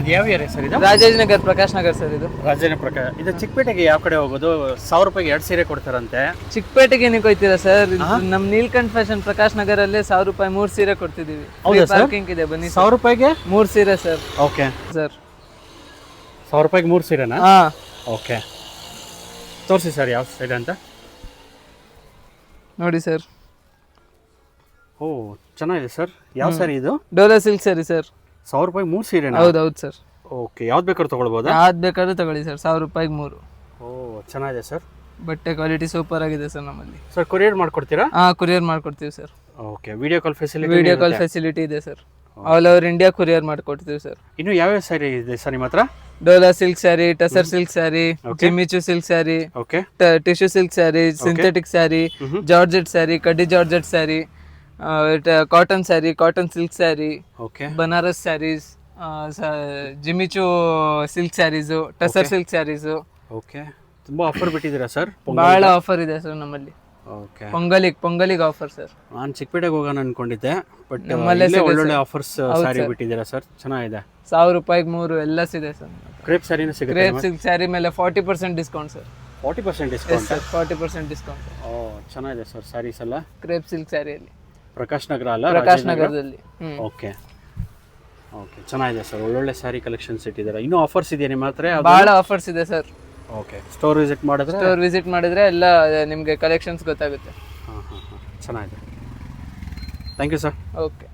ಇದು ಯಾವ area sir ಇದು? ರಾಜಾಜಿನಗರ್, ಪ್ರಕಾಶ್ ನಗರ್ ಸರ್ ಇದು. ರಾಜೇಂದ್ರ ಪ್ರಕಾರ. ಇದು ಚಿಕ್ಕಪೇಟೆಗೆ ಯಾವ ಕಡೆ ಹೋಗೋದು? 1000 ರೂಪಾಯಿಗೆ 2 ಸೀರೆ ಕೊಡ್ತಾರಂತೆ. ಚಿಕ್ಕಪೇಟೆಗೆ ಏನಕ್ಕೆ ಹೋಯ್ತೀರಾ ಸರ್? ನಮ್ ನೀಲ್ಕಂಠ್ ಫ್ಯಾಷನ್ ಪ್ರಕಾಶ್ ನಗರಲ್ಲೇ 1000 ರೂಪಾಯಿ 3 ಸೀರೆ ಕೊಡ್ತಿದೀವಿ. ಪಾರ್ಕಿಂಗ್ ಇದೆ, ಬನ್ನಿ. 1000 ರೂಪಾಯಿಗೆ 3 ಸೀರೆ ಸರ್. ಓಕೆ ಸರ್ 1000 ರೂಪಾಯಿಗೆ 3 ಸೀರೆನಾ? ಹಾ ಓಕೆ, ತೋರಿಸಿ ಸರ್ ಯಾವ ಸೀರೆ ಅಂತ. ನೋಡಿ ಸರ್. ಓ ಚೆನ್ನಾಗಿದೆ ಸರ್. ಯಾವ ಸ್ಯಾರಿ ಇದು? Dhola silk sari sir. 1000 ರೂಪಾಯಿಗೆ 3 ಸೀರೆನಾ? ಹೌದೌದು ಸರ್. ಓಕೆ, ಯಾವ್ದು ಬೇಕಾದ್ರೂ ತೊಗೊಳ್ಬೋದಾ? ಯಾವ್ದು ಬೇಕಾದ್ರೂ ತಗೊಳ್ಳಿ ಸರ್. 1000 ರೂಪಾಯಿಗೆ 3. ಓ ಚೆನ್ನಾಗಿದೆ ಸರ್. ಬಟ್ಟೆ ಕ್ವಾಲಿಟಿ ಸೂಪರ್ ಆಗಿದೆ ಸರ್ ನಮ್ಮಲ್ಲಿ. ಸರ್ ಕೊರಿಯರ್ ಮಾಡ್ಕೊಡ್ತೀರಾ? ಹಾ, ಕೊರಿಯರ್ ಮಾಡ್ಕೊಡ್ತೀವಿ sir. Okay, video call facility? Video call facility ಇದೆ sir. All over India courier ಮಾಡ್ಕೊಡ್ತೀವಿ ಸರ್. ಇನ್ನು ಯಾವ್ಯಾವ ಸ್ಯಾರಿ ಇದೆ ಸರ್ ನಿಮ್ಮ ಹತ್ರ? Dola silk sari, tussar silk sari, Jimmy Choo silk sari, okay, tissue silk sari, synthetic sari, georgette sari, ಕಡ್ಡಿ georgette sari, cotton sari, cotton silk sari, okay, Banaras saris, Jimmy Choo silk saris, tussar silk saris. Okay, ತುಂಬಾ offer ಬಿಟ್ಟಿದ್ದೀರಾ sir? ಬಹಳ offer ಇದೆ sir ನಮ್ಮಲ್ಲಿ. Okay, ಪೊಂಗಲಿಗೆ offer sir. ನಾನು ಚಿಕ್ಕಪೇಟೆಗೆ ಹೋಗೋಣ ಅನ್ಕೊಂಡಿದ್ದೆ, ಬಟ್ ನಮ್ಮಲ್ಲೇ ಒಳ್ಳೊಳ್ಳೆ ಆಫರ್ಸ್ ಸ್ಯಾರಿ ಬಿಟ್ಟಿದ್ದೀರಾ ಸರ್, ಚೆನ್ನಾಗಿದೆ. 1000 ರೂಪಾಯಿಗೆ 3 ಎಲ್ಲ ಇದೆ ಸರ್. ಕ್ರೇಪ್ ಸ್ಯಾರಿನೂ ಸಿಗುತ್ತೆ? ಕ್ರೇಪ್ ಸಿಲ್ಕ್ ಸ್ಯಾರಿ ಮೇಲೆ 40% ಡಿಸ್ಕೌಂಟ್ ಸರ್. 40% ಡಿಸ್ಕೌಂಟ್? 40% ಡಿಸ್ಕೌಂಟ್. ಓ ಚೆನ್ನಾಗಿದೆ ಸರ್ ಸ್ಯಾರೀಸ್ ಎಲ್ಲ. ಕ್ರೇಪ್ ಸಿಲ್ಕ್ ಸ್ಯಾರಿಯಲ್ಲಿ ಪ್ರಕಾಶ್ ನಗರ ಅಲ್ಲ? ಪ್ರಕಾಶ್ ನಗರದಲ್ಲಿ. ಓಕೆ ಓಕೆ, ಚೆನ್ನಾಗಿದೆ ಸರ್. ಒಳ್ಳೊಳ್ಳೆ ಸ್ಯಾರಿ ಕಲೆಕ್ಷನ್ಸ್ ಇಟ್ಟಿದ್ದಾರೆ. ಇನ್ನೂ ಆಫರ್ಸ್ ಇದೆಯಾ ನಿಮ್ಮ ಹತ್ರ? ಬಹಳ ಆಫರ್ಸ್ ಇದೆ ಸರ್. ಓಕೆ, ಸ್ಟೋರ್ ವಿಸಿಟ್ ಮಾಡಿದ್ರೆ ಎಲ್ಲ ನಿಮಗೆ ಕಲೆಕ್ಷನ್ಸ್ ಗೊತ್ತಾಗುತ್ತೆ. ಹಾಂ ಹಾಂ ಹಾಂ, ಚೆನ್ನಾಗಿದೆ. Thank you sir. ಓಕೆ.